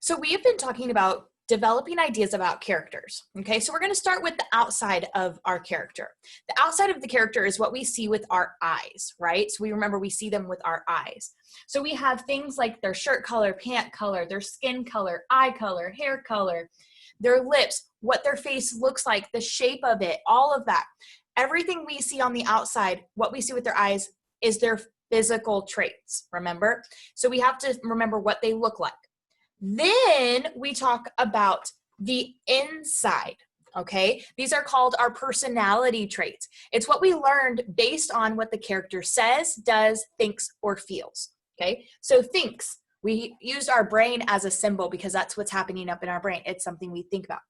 So we have been talking about developing ideas about characters. Okay, so we're going to start with the outside of our character. The outside of the character is what we see with our eyes, right? So we remember we see them with our eyes. So we have things like their shirt color, pant color, their skin color, eye color, hair color, their lips, what their face looks like, the shape of it, all of that. Everything we see on the outside, what we see with their eyes is their physical traits, remember? So we have to remember what they look like. Then we talk about the inside, okay? These are called our personality traits. It's what we learned based on what the character says, does, thinks, or feels, okay? So thinks, we used our brain as a symbol because that's what's happening up in our brain. It's something we think about.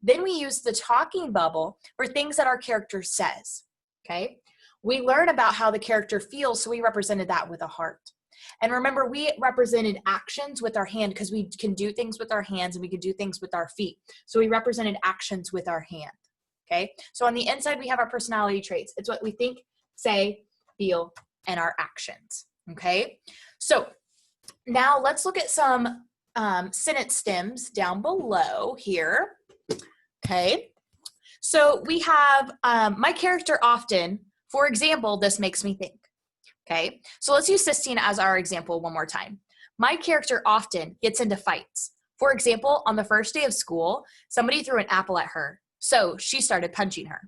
Then we use the talking bubble for things that our character says, okay? We learn about how the character feels, so we represented that with a heart. And remember, we represented actions with our hand because we can do things with our hands and we can do things with our feet. So we represented actions with our hand, okay? So on the inside, we have our personality traits. It's what we think, say, feel, and our actions, okay? So now let's look at some sentence stems down below here, okay? So we have my character often, for example, this makes me think. Okay, so let's use Sistine as our example one more time. My character often gets into fights. For example, on the first day of school, somebody threw an apple at her, so she started punching her.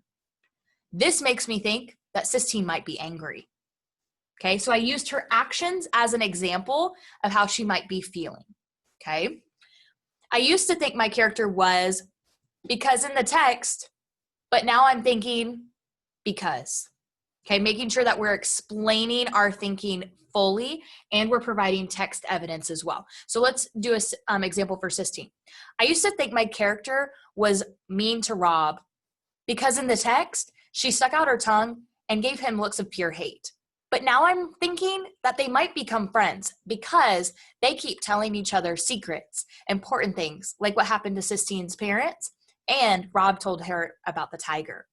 This makes me think that Sistine might be angry. Okay, so I used her actions as an example of how she might be feeling. Okay, I used to think my character was because in the text, but now I'm thinking because. Okay, making sure that we're explaining our thinking fully and we're providing text evidence as well. So let's do an example for Sistine. I used to think my character was mean to Rob because in the text, she stuck out her tongue and gave him looks of pure hate. But now I'm thinking that they might become friends because they keep telling each other secrets, important things, like what happened to Sistine's parents, and Rob told her about the tiger.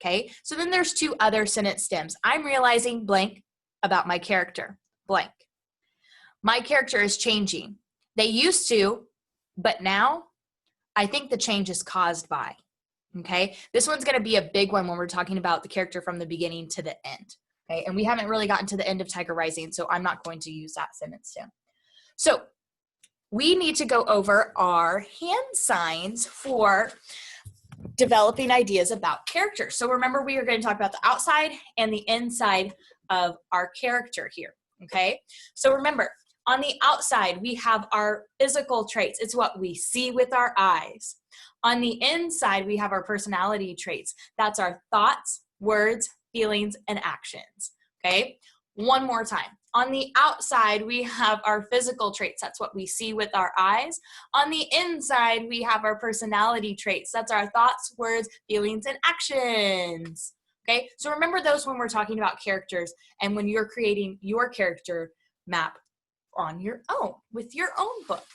Okay, so then there's two other sentence stems. I'm realizing blank about my character, blank. My character is changing. They used to, but now I think the change is caused by. Okay, this one's going to be a big one when we're talking about the character from the beginning to the end. Okay, and we haven't really gotten to the end of Tiger Rising, so I'm not going to use that sentence stem. So we need to go over our hand signs for developing ideas about character. So remember, we are going to talk about the outside and the inside of our character here, okay? So remember, on the outside, we have our physical traits. It's what we see with our eyes. On the inside, we have our personality traits. That's our thoughts, words, feelings, and actions, okay? One more time. On the outside, we have our physical traits. That's what we see with our eyes. On the inside, we have our personality traits. That's our thoughts, words, feelings, and actions. Okay, so remember those when we're talking about characters and when you're creating your character map on your own with your own book.